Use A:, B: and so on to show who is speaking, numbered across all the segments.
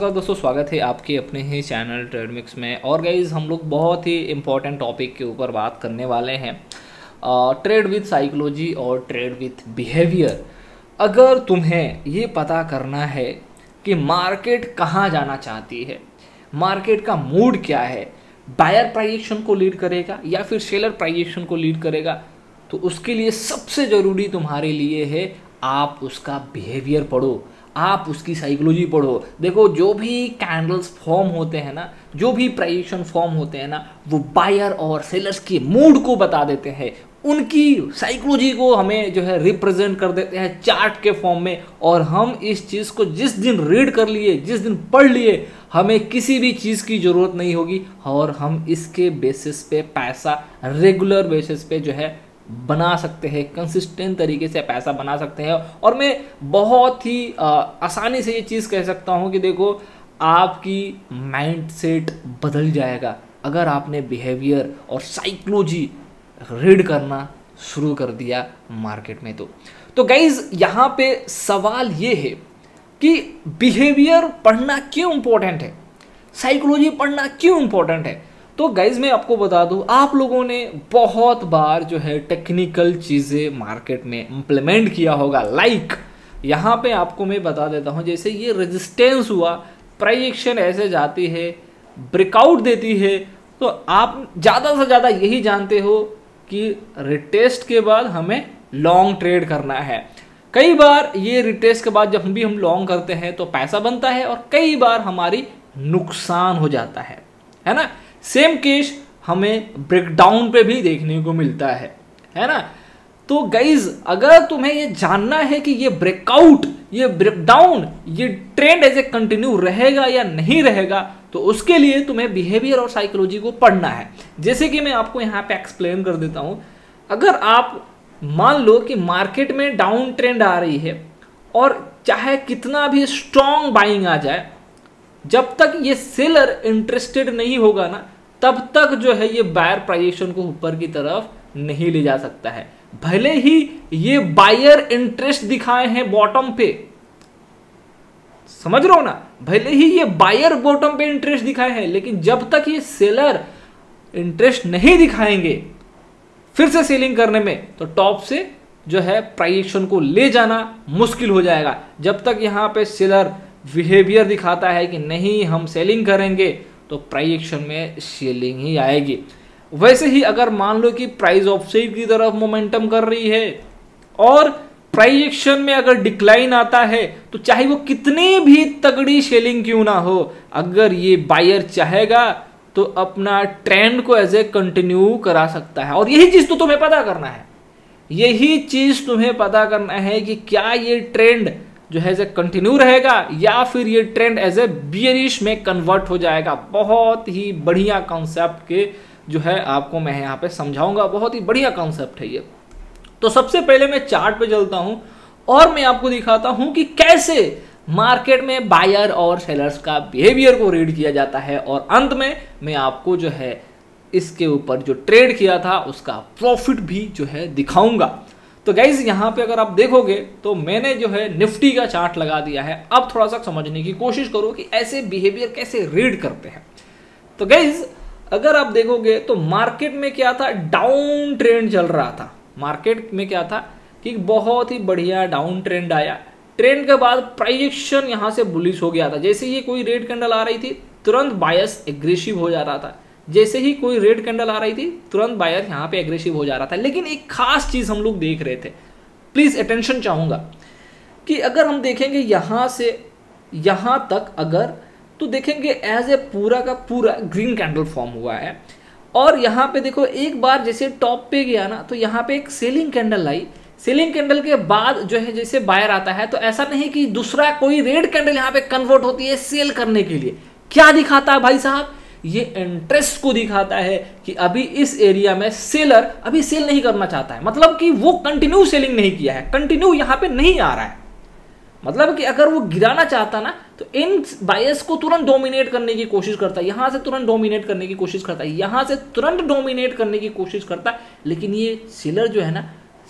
A: नमस्कार दोस्तों, स्वागत है आपके अपने ही चैनल ट्रेडमिक्स में। और गाइज हम लोग बहुत ही इम्पोर्टेंट टॉपिक के ऊपर बात करने वाले हैं, ट्रेड विथ साइकोलॉजी और ट्रेड विथ बिहेवियर। अगर तुम्हें ये पता करना है कि मार्केट कहाँ जाना चाहती है, मार्केट का मूड क्या है, बायर प्राइस को लीड करेगा या फिर सेलर प्राइस को लीड करेगा, तो उसके लिए सबसे ज़रूरी तुम्हारे लिए है आप उसका बिहेवियर पढ़ो, आप उसकी साइकोलॉजी पढ़ो। देखो, जो भी कैंडल्स फॉर्म होते हैं ना, जो भी प्राइजेशन फॉर्म होते हैं ना, वो बायर और सेलर्स के मूड को बता देते हैं, उनकी साइकोलॉजी को हमें जो है रिप्रेजेंट कर देते हैं चार्ट के फॉर्म में। और हम इस चीज़ को जिस दिन रीड कर लिए, जिस दिन पढ़ लिए, हमें किसी भी चीज़ की ज़रूरत नहीं होगी और हम इसके बेसिस पे पैसा रेगुलर बेसिस पे जो है बना सकते हैं, कंसिस्टेंट तरीके से पैसा बना सकते हैं। और मैं बहुत ही आसानी से ये चीज़ कह सकता हूँ कि देखो, आपकी माइंडसेट बदल जाएगा अगर आपने बिहेवियर और साइकोलॉजी रीड करना शुरू कर दिया मार्केट में। तो गाइज, यहाँ पे सवाल ये है कि बिहेवियर पढ़ना क्यों इम्पोर्टेंट है, साइकोलॉजी पढ़ना क्यों इम्पोर्टेंट है। तो गाइज मैं आपको बता दूं, आप लोगों ने बहुत बार जो है टेक्निकल चीज़ें मार्केट में इम्प्लीमेंट किया होगा। लाइक यहाँ पे आपको मैं बता देता हूँ, जैसे ये रेजिस्टेंस हुआ, प्राइस एक्शन ऐसे जाती है, ब्रेकआउट देती है, तो आप ज़्यादा से ज़्यादा यही जानते हो कि रिटेस्ट के बाद हमें लॉन्ग ट्रेड करना है। कई बार ये रिटेस्ट के बाद जब भी हम लॉन्ग करते हैं तो पैसा बनता है और कई बार हमारी नुकसान हो जाता है ना। सेम केस हमें ब्रेकडाउन पे भी देखने को मिलता है ना। तो गाइज, अगर तुम्हें ये जानना है कि ये ब्रेकआउट, ये ब्रेकडाउन, ये ट्रेंड ऐसे कंटिन्यू रहेगा या नहीं रहेगा, तो उसके लिए तुम्हें बिहेवियर और साइकोलॉजी को पढ़ना है। जैसे कि मैं आपको यहाँ पे एक्सप्लेन कर देता हूँ। अगर आप मान लो कि मार्केट में डाउन ट्रेंड आ रही है और चाहे कितना भी स्ट्रॉन्ग बाइंग आ जाए, जब तक ये सेलर इंटरेस्टेड नहीं होगा ना, तब तक जो है ये बायर प्राइजेशन को ऊपर की तरफ नहीं ले जा सकता है। भले ही ये बायर इंटरेस्ट दिखाए हैं बॉटम पे, समझ रहे हो ना, भले ही ये बायर बॉटम पे इंटरेस्ट दिखाए हैं, लेकिन जब तक ये सेलर इंटरेस्ट नहीं दिखाएंगे फिर से सेलिंग करने में, तो टॉप से जो है प्राइजेशन को ले जाना मुश्किल हो जाएगा। जब तक यहाँ पे सेलर बिहेवियर दिखाता है कि नहीं हम सेलिंग करेंगे, तो प्राइस एक्शन में सेलिंग ही आएगी। वैसे ही अगर मान लो कि प्राइस ऑफसेट की तरफ मोमेंटम कर रही है और प्राइस एक्शन में अगर डिक्लाइन आता है, तो चाहे वो कितनी भी तगड़ी सेलिंग क्यों ना हो, अगर ये बायर चाहेगा तो अपना ट्रेंड को एज ए कंटिन्यू करा सकता है। और यही चीज तो तुम्हें पता करना है, यही चीज तुम्हें पता करना है कि क्या ये ट्रेंड जो है ऐसे कंटिन्यू रहेगा या फिर ये ट्रेंड एज ए बियरिश में कन्वर्ट हो जाएगा। बहुत ही बढ़िया कॉन्सेप्ट के जो है आपको मैं यहाँ पे समझाऊंगा, बहुत ही बढ़िया कॉन्सेप्ट है ये। तो सबसे पहले मैं चार्ट पे चलता हूँ और मैं आपको दिखाता हूँ कि कैसे मार्केट में बायर और सेलर्स का बिहेवियर को रीड किया जाता है, और अंत में मैं आपको जो है इसके ऊपर जो ट्रेड किया था उसका प्रॉफिट भी जो है दिखाऊंगा। तो गाइज, यहाँ पे अगर आप देखोगे तो मैंने जो है निफ्टी का चार्ट लगा दिया है। अब थोड़ा सा समझने की कोशिश करो कि ऐसे बिहेवियर कैसे रीड करते हैं। तो गाइज, अगर आप देखोगे तो मार्केट में क्या था, डाउन ट्रेंड चल रहा था। मार्केट में क्या था कि बहुत ही बढ़िया डाउन ट्रेंड आया, ट्रेंड के बाद प्राइस एक्शन यहाँ से बुलिश हो गया था। जैसे ही कोई रेड कैंडल आ रही थी तुरंत बायर्स एग्रेसिव हो जा रहा था, जैसे ही कोई रेड कैंडल आ रही थी तुरंत बायर यहाँ पे एग्रेसिव हो जा रहा था। लेकिन एक खास चीज हम लोग देख रहे थे, प्लीज अटेंशन चाहूंगा कि अगर हम देखेंगे यहाँ से यहाँ तक, अगर तो देखेंगे एज ए पूरा का पूरा ग्रीन कैंडल फॉर्म हुआ है। और यहाँ पे देखो, एक बार जैसे टॉप पे गया ना, तो यहाँ पे एक सेलिंग कैंडल आई। सेलिंग कैंडल के बाद जो है जैसे बायर आता है, तो ऐसा नहीं कि दूसरा कोई रेड कैंडल यहाँ पे कन्वर्ट होती है सेल करने के लिए। क्या दिखाता है भाई साहब, ये इंटरेस्ट को दिखाता है कि अभी इस एरिया में सेलर अभी सेल नहीं करना चाहता है। मतलब कि वो कंटिन्यू सेलिंग नहीं किया है, कंटिन्यू यहाँ पे नहीं आ रहा है। मतलब कि अगर वो गिराना चाहता ना, तो इन बायर्स को तुरंत डोमिनेट करने की कोशिश करता है, यहां से तुरंत डोमिनेट करने की कोशिश करता है, यहां से तुरंत डोमिनेट करने की कोशिश करता है। लेकिन ये सेलर जो है ना,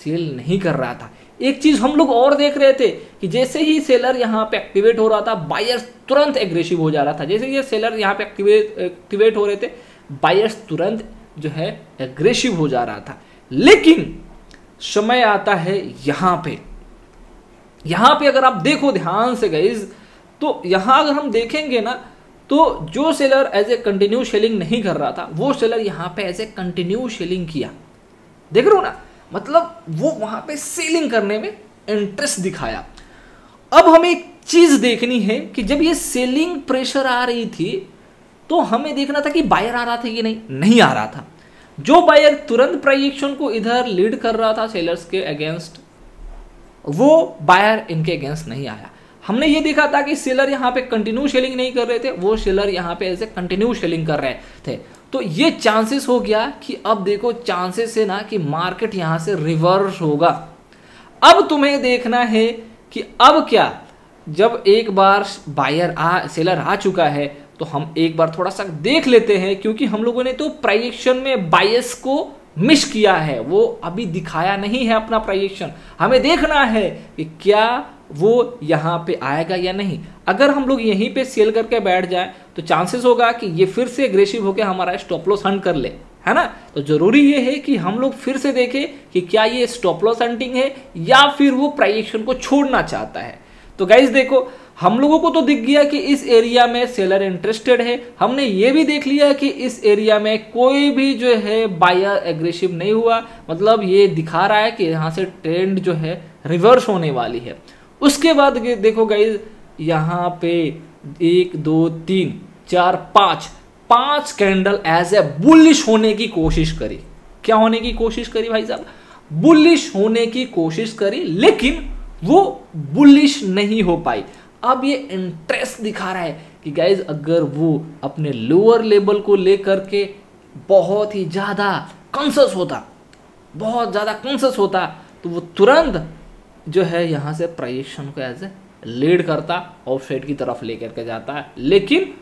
A: सेल नहीं कर रहा था। एक चीज हम लोग और देख रहे थे कि जैसे ही सेलर यहाँ पे एक्टिवेट हो रहा था, बायर्स तुरंत एग्रेसिव हो जा रहा था। जैसे ये सेलर यहाँ पे एक्टिवेट हो रहे थे, बायर्स तुरंत जो है एग्रेसिव हो जा रहा था। लेकिन समय आता है यहाँ पे अगर आप देखो ध्यान से गाइस, तो यहाँ अगर हम देखेंगे ना, तो जो seller as a continue selling नहीं कर रहा था, वो सेलर यहाँ पे एज ए कंटिन्यू सेलिंग किया। देख रहे हो ना, मतलब वो वहां पे सेलिंग करने में इंटरेस्ट दिखाया। अब हमें एक चीज देखनी है कि जब ये सेलिंग प्रेशर आ रही थी, तो हमें देखना था कि बायर आ रहा था कि नहीं आ रहा था। जो बायर तुरंत प्राइस एक्शन को इधर लीड कर रहा था सेलर्स के अगेंस्ट, वो बायर इनके अगेंस्ट नहीं आया। हमने ये देखा था कि सेलर यहाँ पे कंटिन्यू सेलिंग नहीं कर रहे थे, वो सेलर यहाँ पे ऐसे कंटिन्यू सेलिंग कर रहे थे। तो ये चांसेस हो गया कि अब देखो चांसेस है ना कि मार्केट यहाँ से रिवर्स होगा। अब तुम्हें देखना है कि अब क्या, जब एक बार सेलर आ चुका है, तो हम एक बार थोड़ा सा देख लेते हैं, क्योंकि हम लोगों ने तो प्राइस एक्शन में बायस को मिस किया है, वो अभी दिखाया नहीं है अपना प्राइस एक्शन। हमें देखना है कि क्या वो यहाँ पे आएगा या नहीं। अगर हम लोग यहीं पे सेल करके बैठ जाए, तो चांसेस होगा कि ये फिर से एग्रेसिव होकर हमारा स्टॉप लॉस हंट कर ले, है ना। तो जरूरी ये है कि हम लोग फिर से देखें कि क्या ये स्टॉप लॉस हंटिंग है या फिर वो प्राइस एक्शन को छोड़ना चाहता है। तो गाइस देखो, हम लोगों को तो दिख गया कि इस एरिया में सेलर इंटरेस्टेड है। हमने ये भी देख लिया कि इस एरिया में कोई भी जो है बायर एग्रेसिव नहीं हुआ, मतलब ये दिखा रहा है कि यहाँ से ट्रेंड जो है रिवर्स होने वाली है। उसके बाद देखो गाइस, यहाँ पे 1 2 3 4 5 कैंडल एज ए बुलिश होने की कोशिश करी। क्या होने की कोशिश करी भाई साहब? बुलिश होने की कोशिश करी, लेकिन वो बुलिश नहीं हो पाई। अब ये इंटरेस्ट दिखा रहा है कि गाइज अगर वो अपने लोअर लेवल को लेकर के बहुत ही ज़्यादा कॉन्शियस होता, तो वो तुरंत जो है यहाँ से प्राइस एक्शन को ऐसे लीड करता, ऑफ साइड की तरफ लेकर के जाता है। लेकिन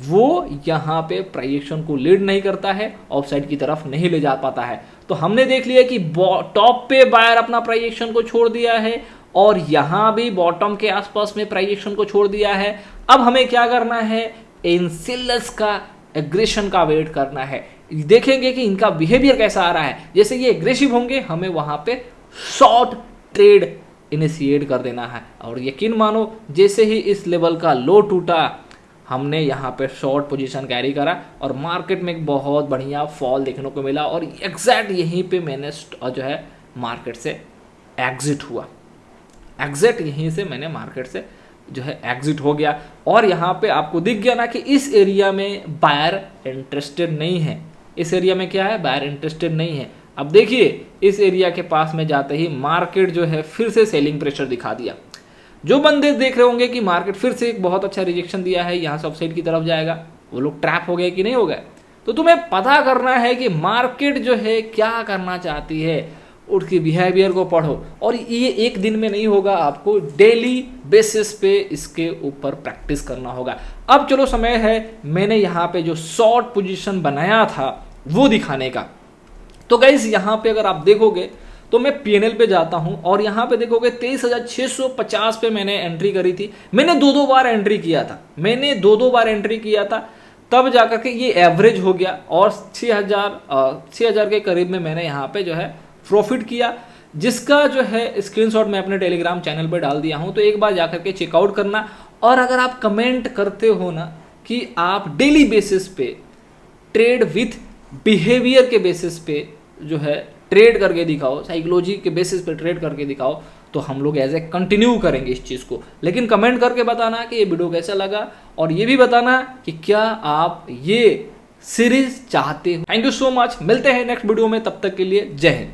A: वो यहाँ पे प्राइस एक्शन को लीड नहीं करता है, ऑफ साइड की तरफ नहीं ले जा पाता है। तो हमने देख लिया कि टॉप पे बायर अपना प्राइस एक्शन को छोड़ दिया है, और यहाँ भी बॉटम के आसपास में प्राइस एक्शन को छोड़ दिया है। अब हमें क्या करना है? इन सेलर्स का एग्रेशन का वेट करना है। देखेंगे कि इनका बिहेवियर कैसा आ रहा है। जैसे ये एग्रेसिव होंगे, हमें वहां पे शॉर्ट ट्रेड इनिशिएट कर देना है। और यकीन मानो, जैसे ही इस लेवल का लो टूटा, हमने यहाँ पे शॉर्ट पोजीशन कैरी करा और मार्केट में एक बहुत बढ़िया फॉल देखने को मिला, और एग्जैक्ट यहीं पे मैंने जो है मार्केट से एग्जिट हुआ। यहीं से मैंने मार्केट से जो है एग्जिट हो गया। और यहाँ पे आपको दिख गया ना कि इस एरिया में बायर इंटरेस्टेड नहीं है। इस एरिया में क्या है? बायर इंटरेस्टेड नहीं है। अब देखिए, इस एरिया के पास में जाते ही मार्केट जो है फिर से सेलिंग प्रेशर दिखा दिया। जो बंदे देख रहे होंगे कि मार्केट फिर से एक बहुत अच्छा रिजेक्शन दिया है, यहाँ से अपसाइड की तरफ जाएगा, वो लोग ट्रैप हो गए कि नहीं हो गए। तो तुम्हें पता करना है कि मार्केट जो है क्या करना चाहती है, उसकी बिहेवियर को पढ़ो। और ये एक दिन में नहीं होगा, आपको डेली बेसिस पे इसके ऊपर प्रैक्टिस करना होगा। अब चलो समय है मैंने यहाँ पे जो शॉर्ट पोजीशन बनाया था वो दिखाने का। तो गाइस यहाँ पे अगर आप देखोगे तो मैं पीएनएल पे जाता हूं और यहाँ पे देखोगे 23,650 पे मैंने एंट्री करी थी। मैंने दो बार एंट्री किया था, तब जाकर के ये एवरेज हो गया और 6,000 के करीब में मैंने यहाँ पे जो है प्रॉफिट किया, जिसका जो है स्क्रीनशॉट मैं अपने टेलीग्राम चैनल पर डाल दिया हूं। तो एक बार जाकर के चेकआउट करना। और अगर आप कमेंट करते हो ना कि आप डेली बेसिस पे ट्रेड विथ बिहेवियर के बेसिस पे जो है ट्रेड करके दिखाओ, साइकोलॉजी के बेसिस पे ट्रेड करके दिखाओ, तो हम लोग एज ए कंटिन्यू करेंगे इस चीज़ को। लेकिन कमेंट करके बताना कि ये वीडियो कैसा लगा, और ये भी बताना कि क्या आप ये सीरीज चाहते हो। थैंक यू सो मच, मिलते हैं नेक्स्ट वीडियो में, तब तक के लिए जय हिंद।